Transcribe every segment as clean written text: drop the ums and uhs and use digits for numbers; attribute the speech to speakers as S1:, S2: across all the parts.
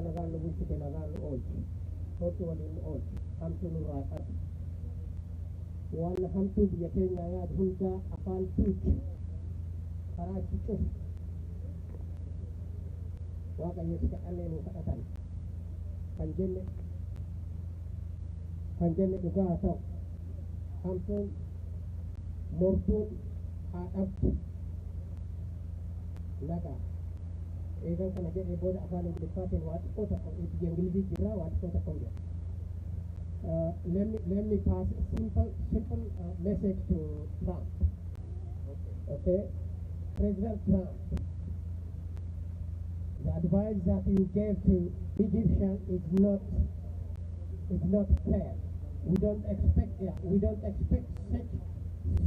S1: nagallo bulchite nagallo olti horti walin olti hamtu nurraa qabu waan hamtuu biyya keenya yaad hunda afaan tuuti karaa itti cufu waaqayyotti kadhannee nu kadhatan kan jenne dhugaa haa ta'u hamtuun mortuun haa dhabdu nagaa eegan kana jedhee booda afaan ingiliffaatiin waa xiqqoo tokko biyya ingilizii jirraa waa xiqqoo tokko jedha. Let me pass a simple message to Trump. Okay, President Trump, the advice that you gave to Egyptians is not fair. We don't expect such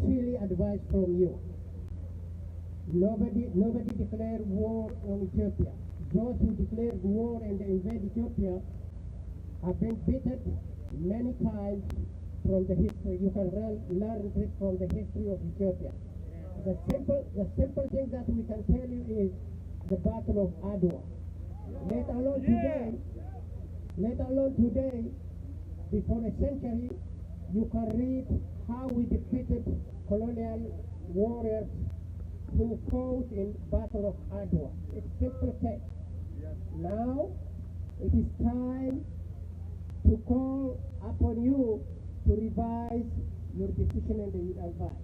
S1: silly advice from you. Nobody declared war on Ethiopia. Those who declared war and invade Ethiopia have been beaten many times from the history. You can learn this from the history of Ethiopia. The simple thing that we can tell you is the Battle of Adwa. Let alone today, before a century, you can read how we defeated colonial warriors who fought in Battle of Adwa. It's simple text. Now, it is time to call upon you to revise your decision and your advice.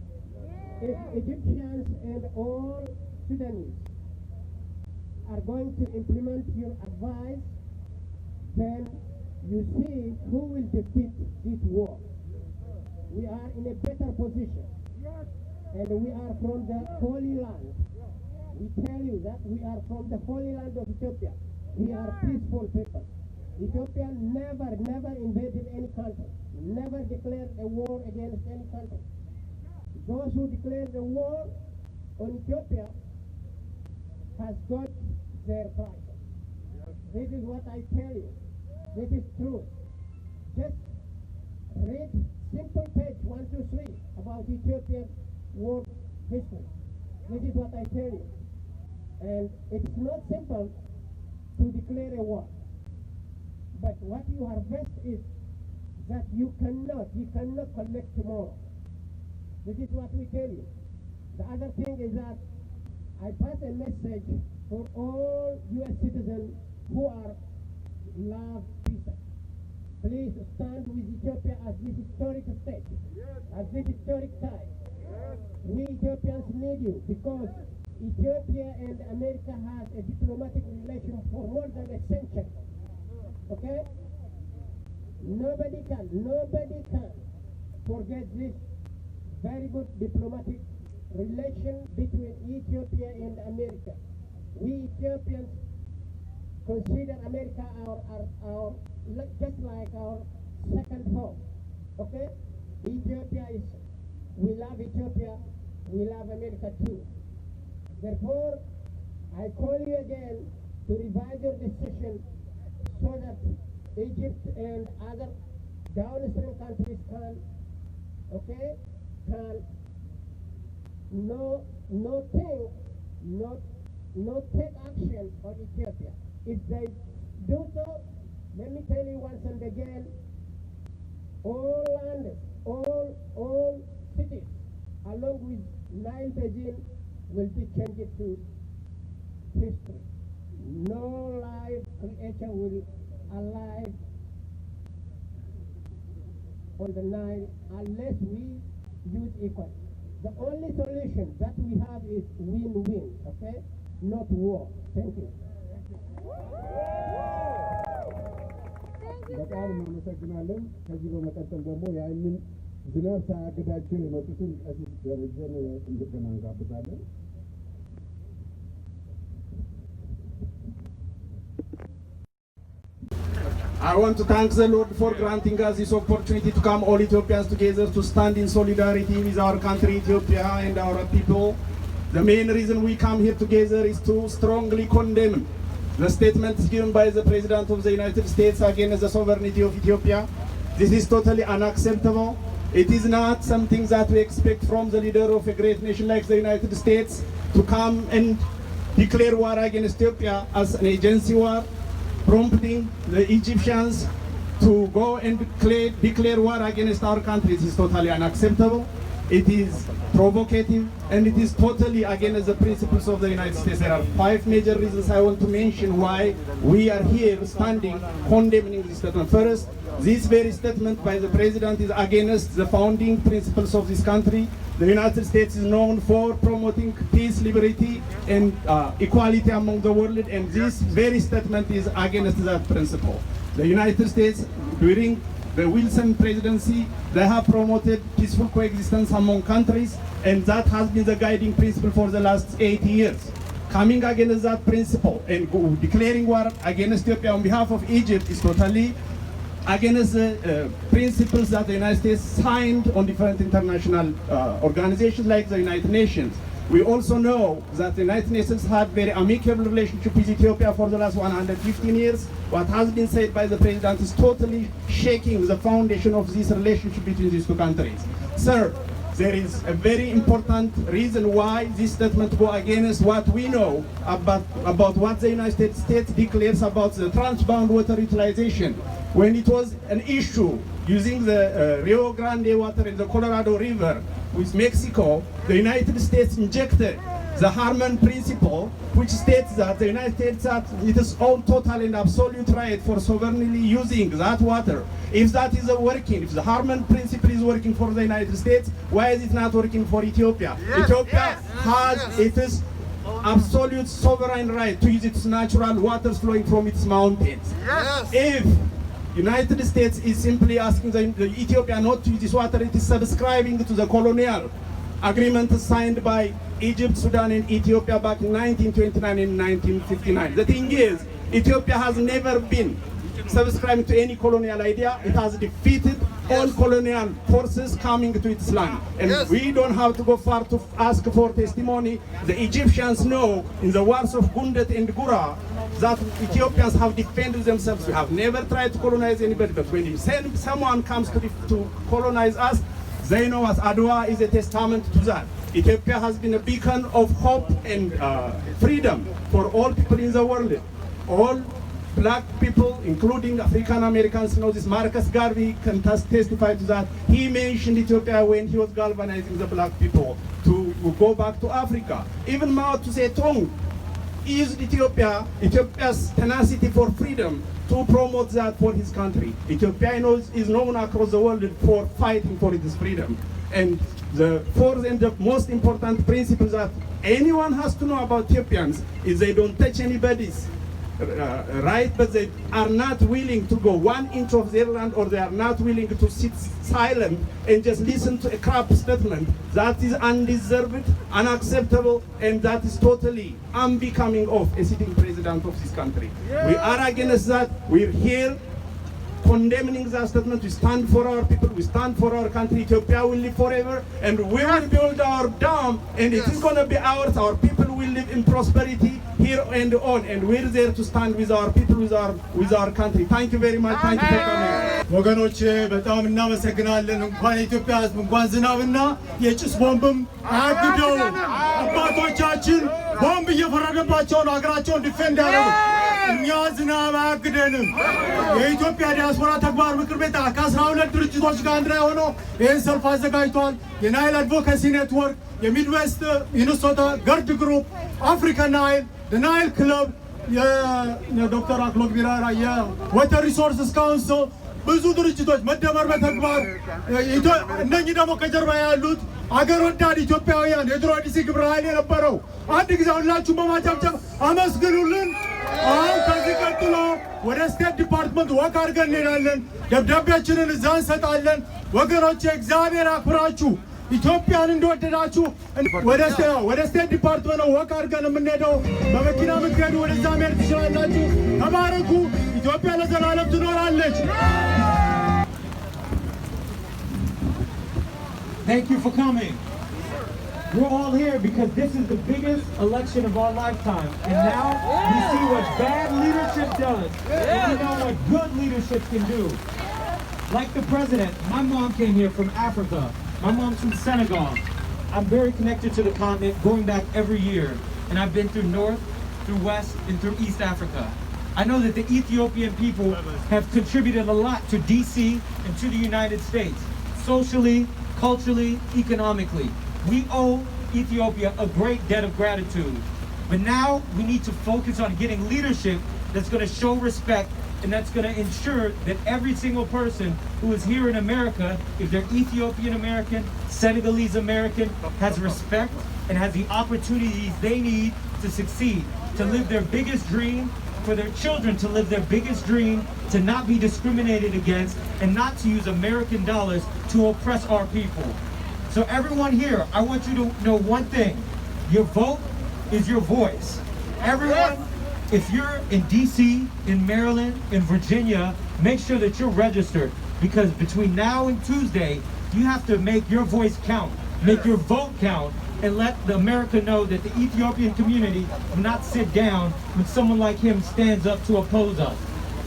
S1: If Egyptians and all Sudanese are going to implement your advice, then you see who will defeat this war. We are in a better position, and we are from the Holy Land. We tell you that we are from the Holy Land of Ethiopia. We are peaceful people. Ethiopia never invaded any country, never declared a war against any country. Those who declared a war on Ethiopia has got their price. This is what I tell you. This is true. Just read simple page 1 to 3 about Ethiopian war history. This is what I tell you. And it's not simple to declare a war. But what you harvest is that you cannot collect tomorrow. This is what we tell you. The other thing is that I pass a message for all U.S. citizens who are love peace. Please stand with Ethiopia as this historic state, as this historic time. We Ethiopians need you because Ethiopia and America has a diplomatic relation for more than a century. Okay? Nobody can forget this very good diplomatic relation between Ethiopia and America. We Ethiopians consider America our just like our second home. Okay? We love Ethiopia, we love America too. Therefore, I call you again to revise your decision so that Egypt and other downstream countries can not take action on Ethiopia. If they do so, let me tell you once and again, all lands, all cities, along with Nile Basin, will be changed to history. No live creature will alive on the Nile unless we use equal. The only solution that we have is win-win, okay? Not war. Thank you.
S2: በጣም እናመሰግናለን። ከዚህ በመቀጠል ደግሞ ያንን ዝናብ ሳያግዳቸው የመጡትን ቀሲስ ደረጀን እንደገና እንጋብዛለን።
S3: I want to thank the Lord for granting us this opportunity to come all Ethiopians together to stand in solidarity with our country Ethiopia and our people. The main reason we come here together is to strongly condemn the statements given by the President of the United States against the sovereignty of Ethiopia. This is totally unacceptable. It is not something that we expect from the leader of a great nation like the United States to come and declare war against Ethiopia as an agency war. prompting the Egyptians to go and declare war against our country. It is totally unacceptable. It is provocative, and it is totally against the principles of the United States. There are 5 major reasons I want to mention why we are here standing condemning this statement. First, this very statement by the president is against the founding principles of this country. The United States is known for promoting peace, liberty, and equality among the world, and this very statement is against that principle. The United States, during the Wilson presidency, they have promoted peaceful coexistence among countries, and that has been the guiding principle for the last 80 years. Coming against that principle and declaring war against Ethiopia on behalf of Egypt is totally against the principles that the United States signed on different international organizations like the United Nations. We also know that the United Nations had very amicable relationship with Ethiopia for the last 115 years. What has been said by the president is totally shaking the foundation of this relationship between these two countries. Sir, there is a very important reason why this statement goes against what we know about what the United States declares about the transbound water utilization. When it was an issue using the Rio Grande water in the Colorado River with Mexico, the United States injected the Harman principle, which states that the United States has its own total and absolute right for sovereignly using that water. If that is working, if the Harman principle is working for the United States, why is it not working for Ethiopia? Yes, Ethiopia has its absolute sovereign right to use its natural waters flowing from its mountains.
S4: Yes.
S3: If United States is simply asking the Ethiopia not to use this water, it is subscribing to the colonial agreement signed by Egypt, Sudan, and Ethiopia back in 1929 and 1959. The thing is, Ethiopia has never been subscribing to any colonial idea. It has defeated all colonial forces coming to its land. And we don't have to go far to ask for testimony. The Egyptians know in the wars of Gundet and Gura that Ethiopians have defended themselves. We have never tried to colonize anybody, but when someone comes to colonize us, they know us. Adwa is a testament to that. Ethiopia has been a beacon of hope and freedom for all people in the world. All black people, including African Americans, know this. Marcus Garvey can testify to that. He mentioned Ethiopia when he was galvanizing the black people to go back to Africa. Even Mao Tse-tung used Ethiopia's tenacity for freedom to promote that for his country. Ethiopia is known across the world for fighting for its freedom. And the fourth and the most important principle that anyone has to know about Ethiopians is they don't touch anybody's right, but they are not willing to go 1 inch of their land, or they are not willing to sit silent and just listen to a crap statement. That is undeserved, unacceptable, and that is totally unbecoming of a sitting president of this country. We are against that. We're here condemning that statement. We stand for our people, we stand for our country. Ethiopia will live forever, and we will build our dam, and it is going to be ours. Our people will live in prosperity here and on, and we're there to stand with our people, with our country. Thank you very much. Thank you for coming.
S5: ወገኖቼ በጣም እናመሰግናለን። እንኳን የኢትዮጵያ ሕዝብ እንኳን ዝናብና የጭስ ቦምብም አግደው አባቶቻችን ቦምብ እየፈረደባቸው ነው ሀገራቸውን ዲፌንድ ያደረጉ። እኛ ዝናብ አያግደንም። የኢትዮጵያ ዲያስፖራ ተግባር ምክር ቤት ከ12 ድርጅቶች ጋር አንድ ላይ ሆኖ ይህን ሰልፍ አዘጋጅቷል። የናይል አድቮካሲ ኔትወርክ፣ የሚድዌስት ሚኒሶታ ገርድ ግሩፕ፣ አፍሪካ ናይል፣ ናይል ክለብ፣ የዶክተር አክሎግ ቢራራ የወተር ሪሶርስስ ካውንስል፣ ብዙ ድርጅቶች መደመር በተግባር እነኚህ ደግሞ ከጀርባ ያሉት አገር ወዳድ ኢትዮጵያውያን የድሮ ዲሲ ግብረ ኃይል የነበረው አንድ ጊዜ ሁላችሁም በማጨብጨብ አመስግኑልን። አሁን ከዚህ ቀጥሎ ወደ ስቴት ዲፓርትመንት ወክ አድርገን እንሄዳለን። ደብዳቤያችንን እዛ እንሰጣለን። ወገኖቼ እግዚአብሔር አክብራችሁ ኢትዮጵያን እንደወደዳችሁ ወደ ስቴት ዲፓርትመንት ነው ወክ አድርገን የምንሄደው። በመኪና ምትሄዱ ወደዛ መሄድ ትችላላችሁ። ተባረኩ። ኢትዮጵያ ለዘላለም ትኖራለች።
S6: Thank you for coming. We're all here because this is the biggest election of our lifetime. And now we see what bad leadership does. And we know what good leadership can do. Like the president, my mom came here from Africa. My mom's from Senegal. I'm very connected to the continent, going back every year. And I've been through North, through West, and through East Africa. I know that the Ethiopian people have contributed a lot to DC and to the United States, socially, culturally, economically. We owe Ethiopia a great debt of gratitude. But now we need to focus on getting leadership that's going to show respect and that's going to ensure that every single person who is here in America, if they're Ethiopian American, Senegalese American, has respect and has the opportunities they need to succeed, to live their biggest dream, for their children to live their biggest dream, to not be discriminated against, and not to use American dollars to oppress our people. So everyone here, I want you to know one thing. Your vote is your voice. Everyone, if you're in DC, in Maryland, in Virginia, make sure that you're registered, because between now and Tuesday, you have to make your voice count, make your vote count, and let America know that the Ethiopian community will not sit down when someone like him stands up to oppose us.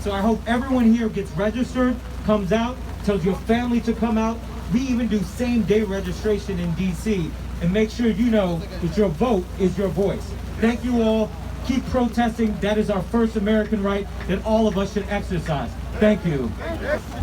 S6: So I hope everyone here gets registered, comes out, tells your family to come out. We even do same-day registration in DC, and make sure you know that your vote is your voice. Thank you all. Keep protesting. That is our first American right that all of us should exercise. Thank you.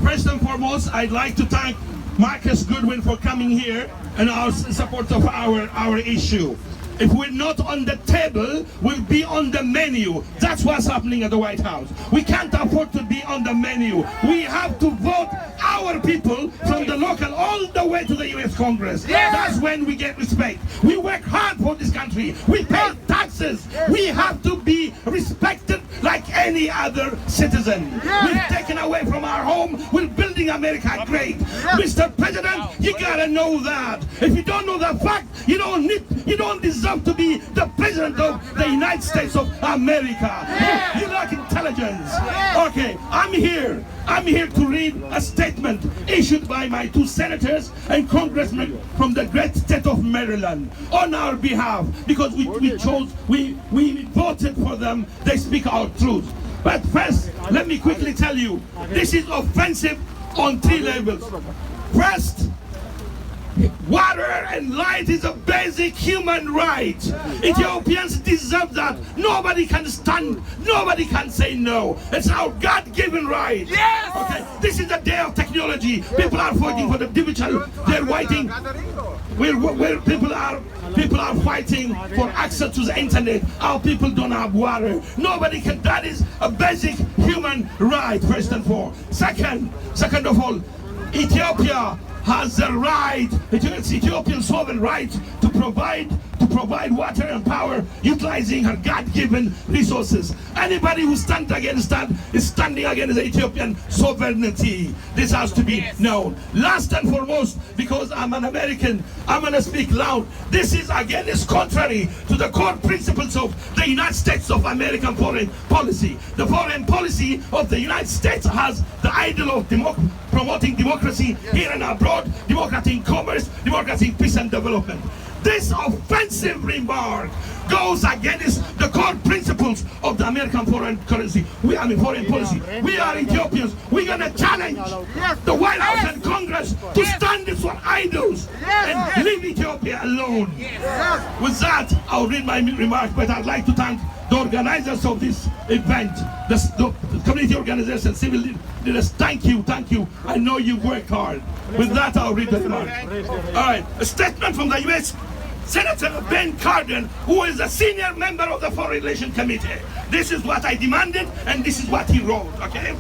S4: First and foremost, I'd like to thank Marcus Goodwin for coming here and our support of our issue. If we're not on the table, we'll be on the menu. That's what's happening at the White House. We can't afford to be on the menu. We have to vote our people from the local all the way to the US Congress. That's when we get respect. We work hard for this country. We pay taxes. We have to be respected like any other citizen. We've taken away from our home. We're building America great. Mr. President, you gotta know that. If you don't know that fact, you don't deserve to be the president of the United States of America. You lack intelligence. Okay, I'm here to read a statement issued by my two senators and congressmen from the great state of Maryland on our behalf, because we voted for them. They speak our truth. But first, let me quickly tell you, this is offensive on 3 levels. First, water and light is a basic human right. Ethiopians deserve that. Nobody can stand, nobody can say no. It's our God-given right. Yes! Okay, this is the day of technology. People are fighting for the digital. They're waiting. Where people are fighting for access to the internet. Our people don't have water. Nobody can. That is a basic human right, first and foremost. Second of all, Ethiopia has the right, it's Ethiopian sovereign right to provide water and power, utilizing her God-given resources. Anybody who stands against that is standing against the Ethiopian sovereignty. This has to be known. Last and foremost, because I'm an American, I'm going to speak loud. This is contrary to the core principles of the United States of American foreign policy. The foreign policy of the United States has the ideal of promoting democracy here and abroad, democracy in commerce, democracy in peace and development. This offensive remark goes against the core principles of the American foreign policy. Foreign policy. We are Ethiopians. We're gonna challenge the White House and Congress to stand this for idols and leave Ethiopia alone. With that, I'll read my remarks, but I'd like to thank the organizers of this event, the community organizers and civil leaders. Thank you. I know you worked hard. With that, I'll read the remark. All right, a statement from the U.S. Senator Ben Cardin, who is a senior member of the Foreign Relations Committee. This is what I demanded, and this is what he wrote, okay?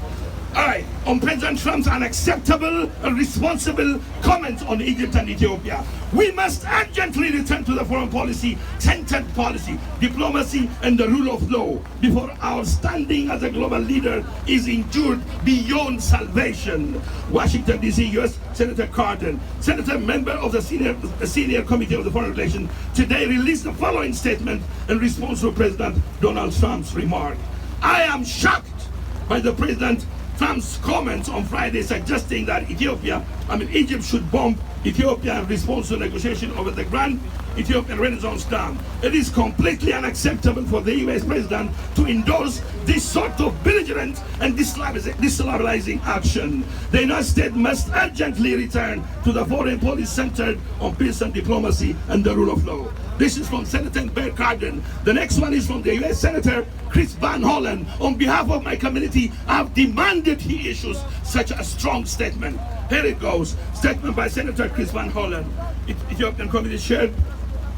S4: All right, on President Trump's unacceptable and irresponsible comments on Egypt and Ethiopia. We must urgently return to the foreign policy-centered policy, diplomacy, and the rule of law before our standing as a global leader is injured beyond salvation. Washington, D.C., U.S. Senator Cardin, Senator member of the senior committee of the Foreign Relations, today released the following statement in response to President Donald Trump's remark. I am shocked by the President Trump's comments on Friday suggesting that Egypt should bomb Ethiopia in response to negotiation over the Grand Ethiopian Renaissance Dam. It is completely unacceptable for the US President to endorse this sort of belligerent and destabilizing action. The United States must urgently return to the foreign policy centered on peace and diplomacy and the rule of law. This is from Senator Bear Cardin. The next one is from the U.S. Senator Chris Van Hollen. On behalf of my community, I've demanded he issues such a strong statement. Here it goes. Statement by Senator Chris Van Hollen. Ethiopian community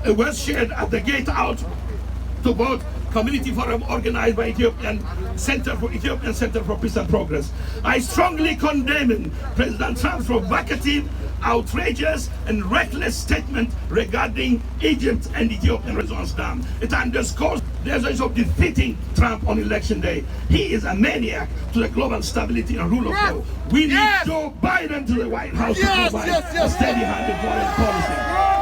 S4: was shared at the gate out to vote. Community forum organized by Ethiopian Center for Peace and Progress. I strongly condemn President Trump's provocative, outrageous and reckless statement regarding Egypt and Ethiopian response dam. It underscores the essence of defeating Trump on election day. He is a maniac to the global stability and rule of law. We need Joe Biden to the White House to provide a steady-handed foreign policy.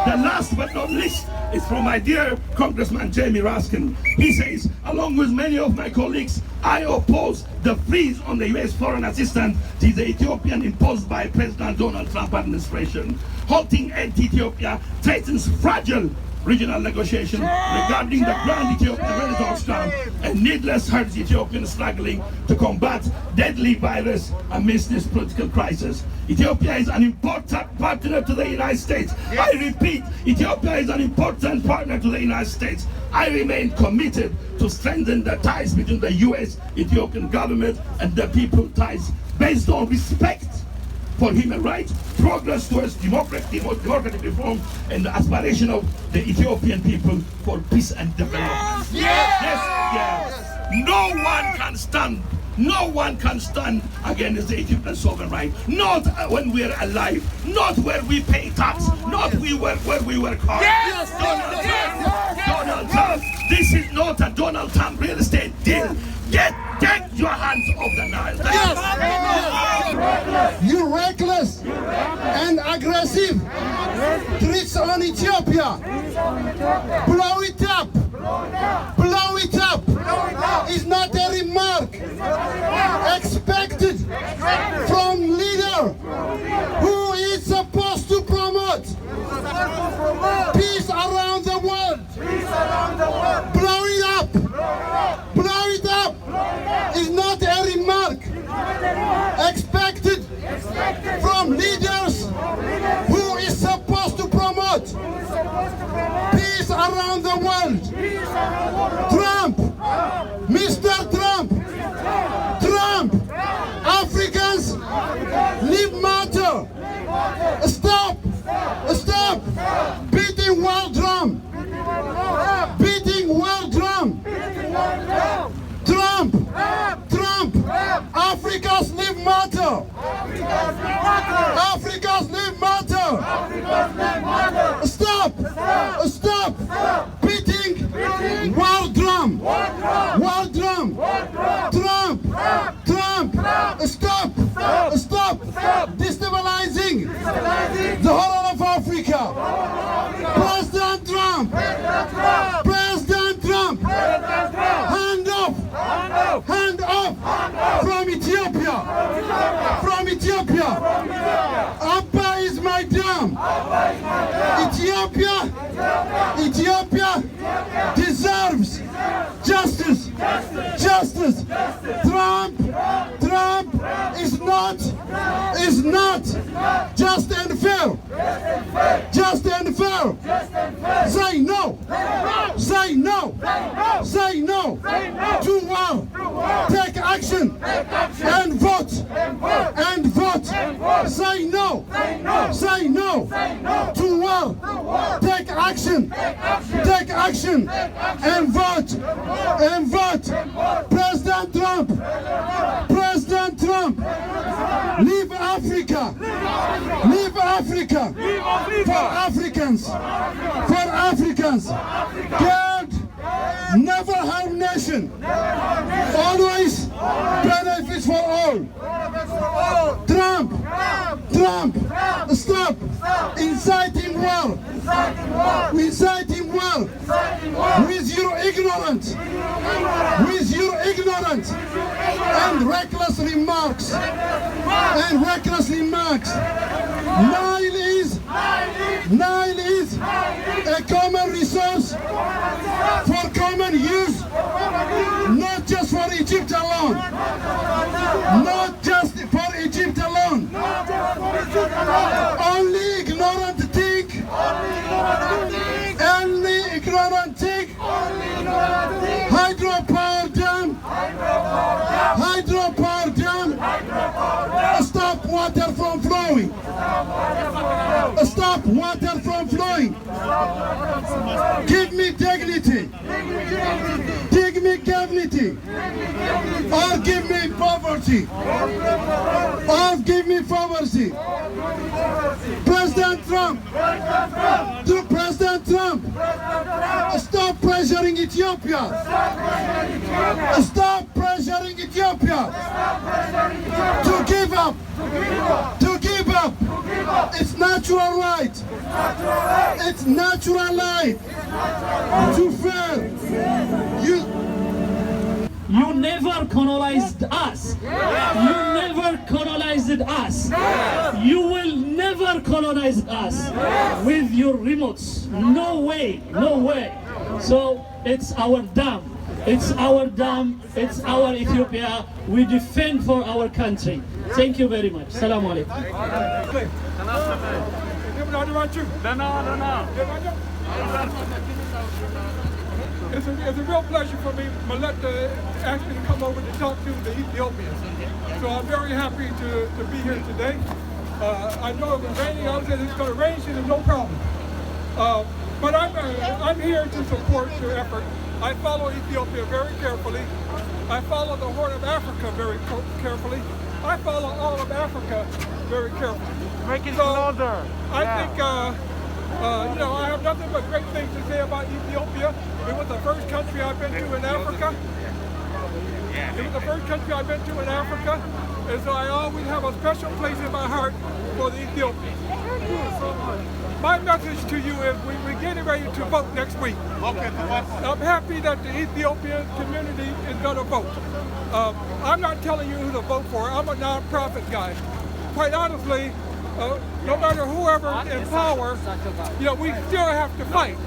S4: The last but not least is from my dear Congressman Jamie Raskin. He says, along with many of my colleagues, I oppose the freeze on the U.S. foreign assistance to the Ethiopian imposed by President Donald Trump administration. Halting aid to Ethiopia threatens fragile regional negotiation regarding the ground Ethiopian Renaissance ground and needless hurts Ethiopians struggling to combat deadly virus amidst this political crisis. Ethiopia is an important partner to the United States. I repeat, Ethiopia is an important partner to the United States. I remain committed to strengthen the ties between the U.S. Ethiopian government and the people, ties based on respect for human rights, progress towards democratic reform, and the aspiration of the Ethiopian people for peace and development. No one can stand against the Ethiopian sovereign right. Not when we are alive, not where we pay tax, not where we work hard. Donald Trump, this is not a Donald Trump real estate deal. Take your hands off the Nile.
S2: You reckless and aggressive threats on Ethiopia. Blow it up. Blow it up. Is not a remark expected from leader who is supposed to promote peace around the world. Blow it up. Blow it up. Is not a remark expected from leaders who is supposed to promote peace around the world. Trump, Mr. Trump, Africans live matter. Stop beating world drum. Trump, Africa's live matter. Africa's live matter. Stop beating world drum. Trump, stop destabilizing the whole of Africa. President Trump, hand off from Ethiopia. Abba is my dam. Ethiopia deserves justice. Trump is not just and fair. Say no to war. Take action and vote. Say no to war. Take action and vote. President Trump, leave Africa. For Africans. God never harm nation. Always benefits for all. Trump, stop inciting war. With your ignorant and reckless remarks. Nile is a common resource for common use, not just for Egypt alone. Only ignorant think stop water from flowing. Give me dignity. Give me dignity. Or give me poverty. Or give me poverty. President Trump. To President Trump. Stop pressuring Ethiopia. Stop pressuring Ethiopia. To give up. To give up. It's natural right. It's natural right. To fail.
S7: You never colonized us. You never colonized us. You will never colonize us with your remotes. No way, no way. So it's our dam. It's our dam. It's our Ethiopia. We defend for our country. Thank you very much. Salam alaikum.
S8: It's a real pleasure for me, Maletta, actually come over to talk to the Ethiopians. So I'm very happy to be here today. I know it was raining. I said it's going to rain, so there's no problem. But I'm here to support your effort. I follow Ethiopia very carefully. I follow the Horn of Africa very carefully. I follow all of Africa very carefully.
S9: Make it louder.
S8: I think, you know, I have nothing but great things to say about Ethiopia. It was the first country I've been to in Africa. It was the first country I've been to in Africa. And so I always have a special place in my heart for the Ethiopians. My message to you is we're getting ready to vote next week. I'm happy that the Ethiopian community is going to vote. I'm not telling you who to vote for. I'm a non-profit guy. Quite honestly, no matter whoever in power, you know, we still have to fight.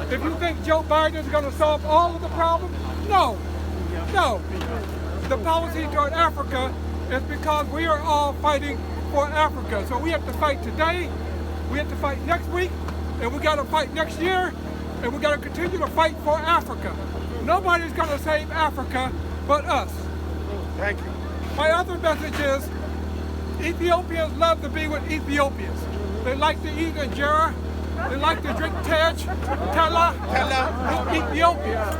S8: If you think Joe Biden is going to solve all of the problems, no. No. The policy toward Africa is because we are all fighting for Africa. So we have to fight today, we have to fight next week, and we got to fight next year, and we got to continue to fight for Africa. Nobody's going to save Africa but us.
S9: Thank you.
S8: My other message is Ethiopians love to be with Ethiopians. They like to eat injera. They like to drink tella with Ethiopians.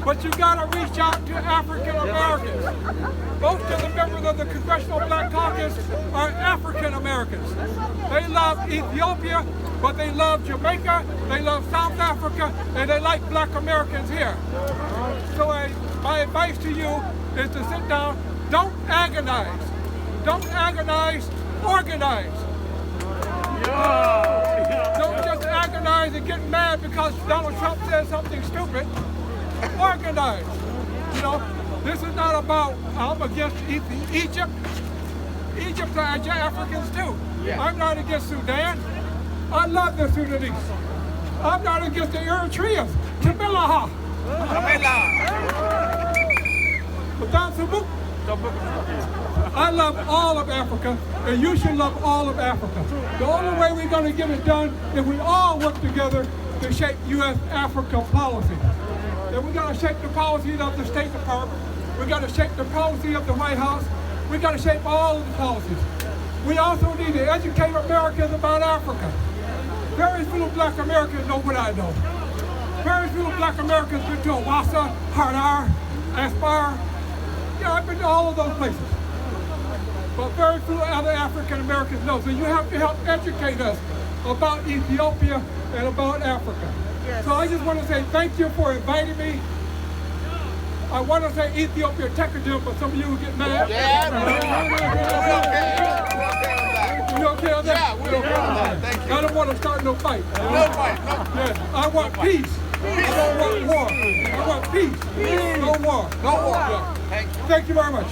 S8: But you gotta reach out to African Americans. Most of the members of the Congressional Black Caucus are African Americans. They love Ethiopia, but they love Jamaica, they love South Africa, and they like Black Americans here. So my advice to you is to sit down, don't agonize. Don't agonize, organize. Don't just agonize and get mad because Donald Trump says something stupid. Organize. You know, this is not about I'm against Egypt. Egypt are Africans too. I'm not against Sudan. I love the Sudanese. I'm not against the Eritreans. Tamilaha. I love all of Africa, and you should love all of Africa. The only way we're going to get it done is we all work together to shape U.S.-Africa policy. And we got to shape the policies of the State Department. We got to shape the policy of the White House. We got to shape all of the policies. We also need to educate Americans about Africa. Very few Black Americans know what I know. Very few Black Americans been to Awassa, Harar, Aspire. Yeah, I've been to all of those places. But very few other African Americans know. So you have to help educate us about Ethiopia and about Africa. Yes. So I just want to say thank you for inviting me. I want to say Ethiopia Tekadum, but some of you will get mad.
S9: Yeah,
S8: You okay on that?
S9: Yeah, we're okay on that. Thank you.
S8: I don't want to start no fight.
S9: No fight, no.
S8: Yes, I want peace. I don't want war. I want peace. No war.
S9: No war.
S8: Yeah. Thank you very much.